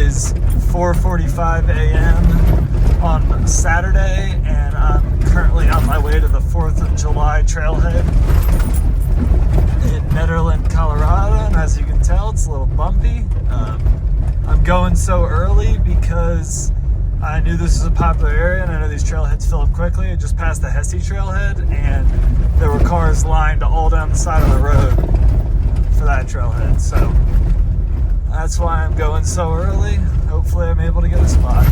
is 4:45 a.m. on Saturday, and I'm currently on my way to the 4th of July trailhead in Nederland, Colorado, and as you can tell, it's a little bumpy. I'm going so early because I knew this was a popular area, and I know these trailheads fill up quickly. I just passed the Hesse trailhead, and there were cars lined all down the side of the road for that trailhead, so that's why I'm going so early. Hopefully I'm able to get a spot.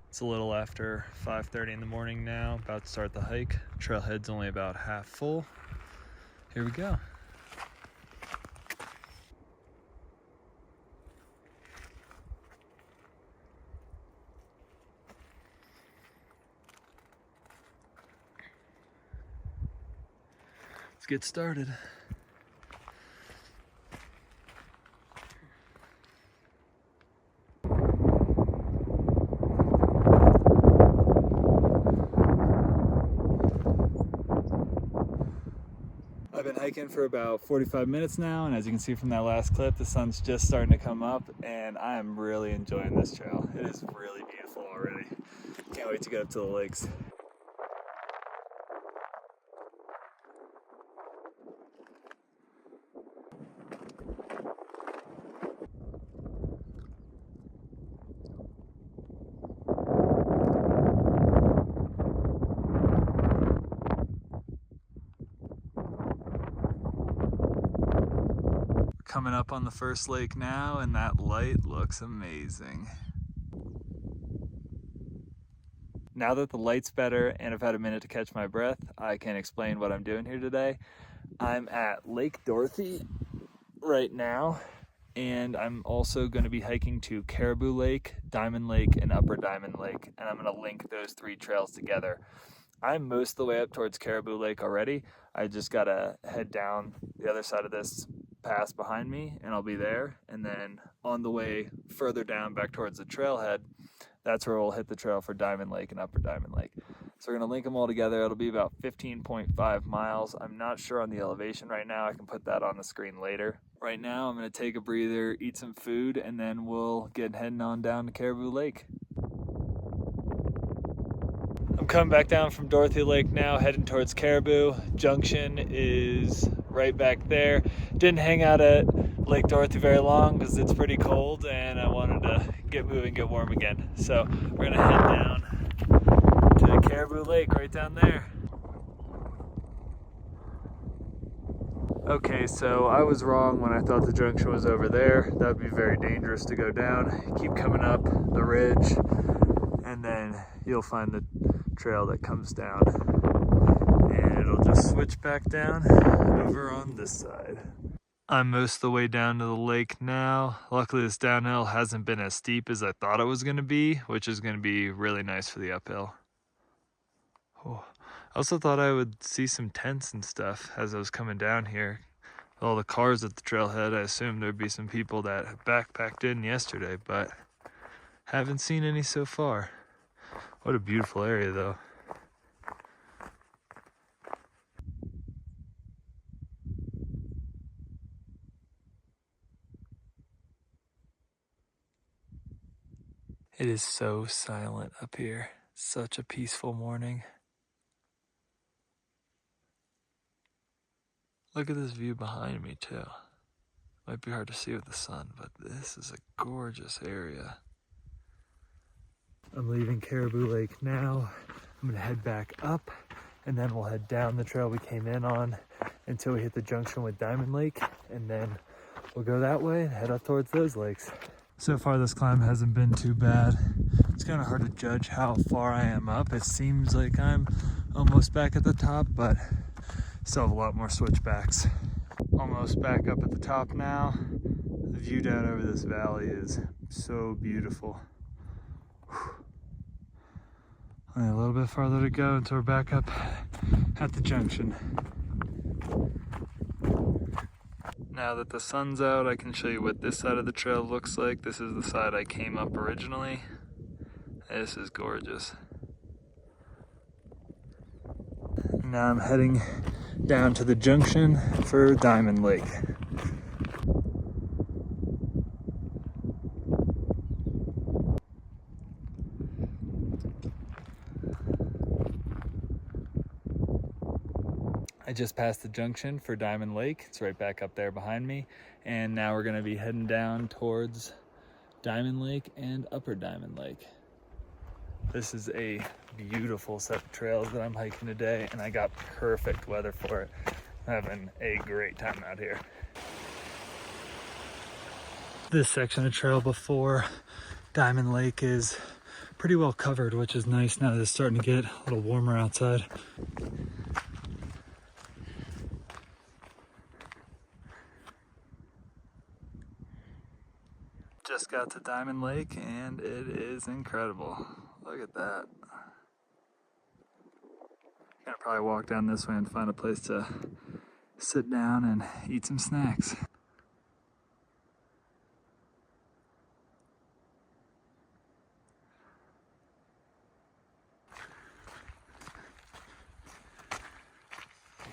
It's a little after 5:30 in the morning now, about to start the hike. Trailhead's only about half full. Here we go. Let's get started. I've been hiking for about 45 minutes now, and as you can see from that last clip, the sun's just starting to come up, and I am really enjoying this trail. It is really beautiful already. Can't wait to get up to the lakes. Coming up on the first lake now, and that light looks amazing. Now that the light's better and I've had a minute to catch my breath, I can explain what I'm doing here today. I'm at Lake Dorothy right now, and I'm also going to be hiking to Caribou Lake, Diamond Lake, and Upper Diamond Lake, and I'm going to link those three trails together. I'm most of the way up towards Caribou Lake already. I just got to head down the other side of this pass behind me, and I'll be there. And then on the way further down back towards the trailhead, that's where we'll hit the trail for Diamond Lake and Upper Diamond Lake. So we're going to link them all together. It'll be about 15.5 miles. I'm not sure on the elevation right now. I can put that on the screen later. Right now, I'm going to take a breather, eat some food, and then we'll get heading on down to Caribou Lake. I'm coming back down from Dorothy Lake now, heading towards Caribou. Junction is right back there. Didn't hang out at Lake Dorothy very long because it's pretty cold, and I wanted to get moving, get warm again. So we're gonna head down to Caribou Lake right down there. Okay, so I was wrong when I thought the junction was over there. That would be very dangerous to go down. Keep coming up the ridge, and then you'll find the trail that comes down, and it'll just switch back down over on this side. I'm most of the way down to the lake now. Luckily this downhill hasn't been as steep as I thought it was going to be, which is going to be really nice for the uphill. Oh. I also thought I would see some tents and stuff as I was coming down here. With all the cars at the trailhead, I assumed there'd be some people that backpacked in yesterday, but haven't seen any so far. What a beautiful area though. It is so silent up here. Such a peaceful morning. Look at this view behind me too. Might be hard to see with the sun, but this is a gorgeous area. I'm leaving Caribou Lake now. I'm gonna head back up, and then we'll head down the trail we came in on until we hit the junction with Diamond Lake, and then we'll go that way and head up towards those lakes. So far this climb hasn't been too bad. It's kind of hard to judge how far I am up. It seems like I'm almost back at the top, but still have a lot more switchbacks. Almost back up at the top now. The view down over this valley is so beautiful. Only a little bit farther to go until we're back up at the junction. Now that the sun's out, I can show you what this side of the trail looks like. This is the side I came up originally. This is gorgeous. Now I'm heading down to the junction for Diamond Lake. I just passed the junction for Diamond Lake. It's right back up there behind me. And now we're gonna be heading down towards Diamond Lake and Upper Diamond Lake. This is a beautiful set of trails that I'm hiking today, and I got perfect weather for it. I'm having a great time out here. This section of trail before Diamond Lake is pretty well covered, which is nice now that it's starting to get a little warmer outside. Just got to Diamond Lake and it is incredible. Look at that. Gonna probably walk down this way and find a place to sit down and eat some snacks.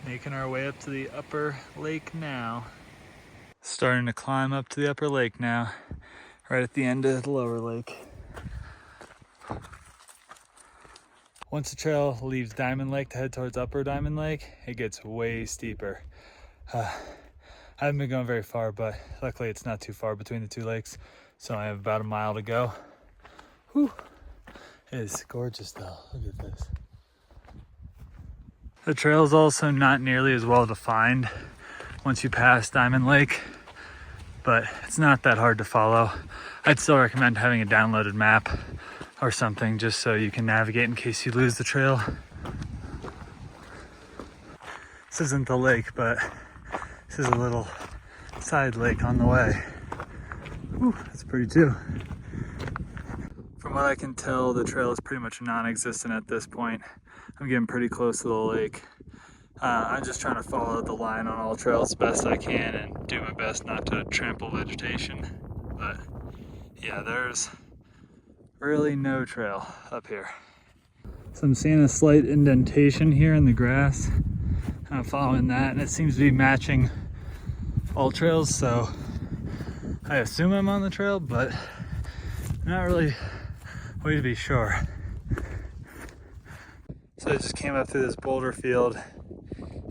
Making our way up to the upper lake now. Starting to climb up to the upper lake now, right at the end of the lower lake. Once the trail leaves Diamond Lake to head towards Upper Diamond Lake, it gets way steeper. I haven't been going very far, but luckily it's not too far between the two lakes, so I have about a mile to go. Whew. It is gorgeous though, look at this. The trail is also not nearly as well defined once you pass Diamond Lake, but it's not that hard to follow. I'd still recommend having a downloaded map or something just so you can navigate in case you lose the trail. This isn't the lake, but this is a little side lake on the way. Whew, that's pretty too. From what I can tell, the trail is pretty much non-existent at this point. I'm getting pretty close to the lake. I'm just trying to follow the line on all trails as best I can and do my best not to trample vegetation. But yeah, there's really no trail up here. So I'm seeing a slight indentation here in the grass. I'm following that and it seems to be matching all trails, so I assume I'm on the trail, but not really a way to be sure. So I just came up through this boulder field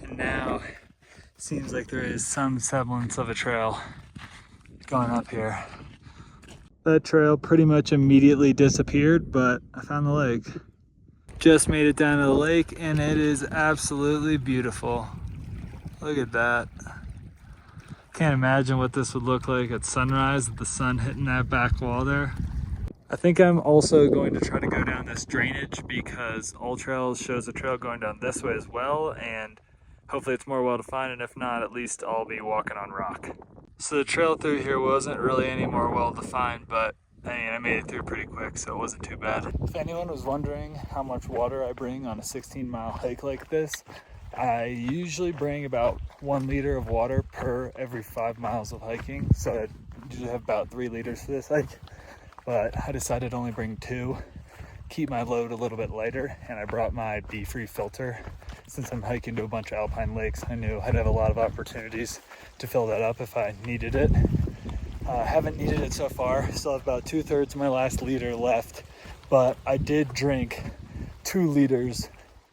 and now it seems like there is some semblance of a trail going up here. That trail pretty much immediately disappeared, but I found the lake. Just made it down to the lake and it is absolutely beautiful. Look at that. Can't imagine what this would look like at sunrise with the sun hitting that back wall there. I think I'm also going to try to go down this drainage because All Trails shows a trail going down this way as well, and hopefully it's more well defined, and if not, at least I'll be walking on rock. So the trail through here wasn't really any more well defined, but I made it through pretty quick, so it wasn't too bad. If anyone was wondering how much water I bring on a 16-mile hike like this, I usually bring about 1 liter of water per every 5 miles of hiking, so I usually have about 3 liters for this hike. But I decided to only bring 2, keep my load a little bit lighter, and I brought my Be-Free filter. Since I'm hiking to a bunch of alpine lakes, I knew I'd have a lot of opportunities to fill that up if I needed it. Haven't needed it so far, still have about 2/3 of my last liter left, but I did drink 2 liters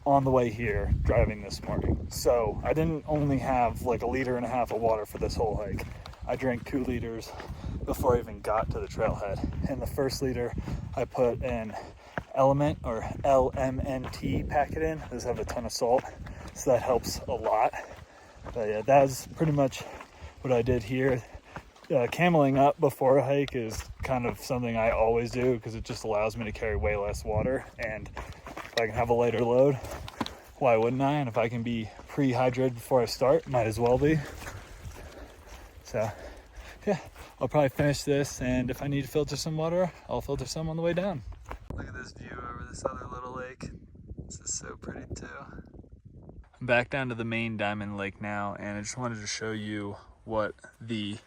on the way here driving this morning. So I didn't only have like 1.5 liters of water for this whole hike. I drank 2 liters before I even got to the trailhead. And the first liter I put an Element or LMNT packet in. Those have a ton of salt, so that helps a lot. But yeah, that's pretty much what I did here. Cameling up before a hike is kind of something I always do because it just allows me to carry way less water, and if I can have a lighter load, why wouldn't I? And if I can be pre-hydrated before I start, might as well be. So yeah, I'll probably finish this, and if I need to filter some water, I'll filter some on the way down. Look at this view over this other little lake. This is so pretty too. I'm back down to the main Diamond Lake now, and I just wanted to show you what the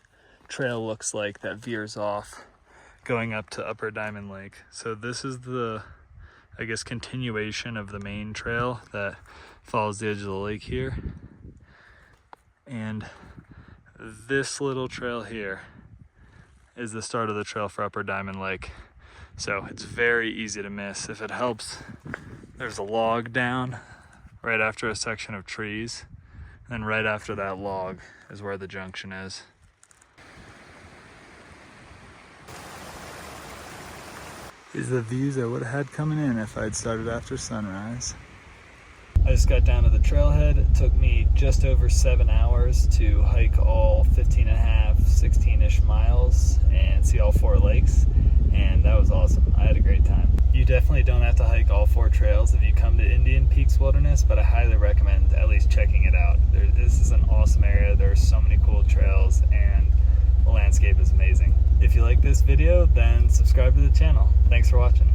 trail looks like that veers off going up to Upper Diamond Lake. So this is the, I guess, continuation of the main trail that follows the edge of the lake here. And this little trail here is the start of the trail for Upper Diamond Lake. So it's very easy to miss. If it helps, there's a log down right after a section of trees. And right after that log is where the junction is. These are the views I would have had coming in if I'd started after sunrise. I just got down to the trailhead. It took me just over 7 hours to hike all 15 and a half, 16-ish miles and see all 4 lakes, and that was awesome. I had a great time. You definitely don't have to hike all 4 trails if you come to Indian Peaks Wilderness, but I highly recommend at least checking it out. This is an awesome area. There are so many cool trails and the landscape is amazing. If you like this video, then subscribe to the channel. Thanks for watching.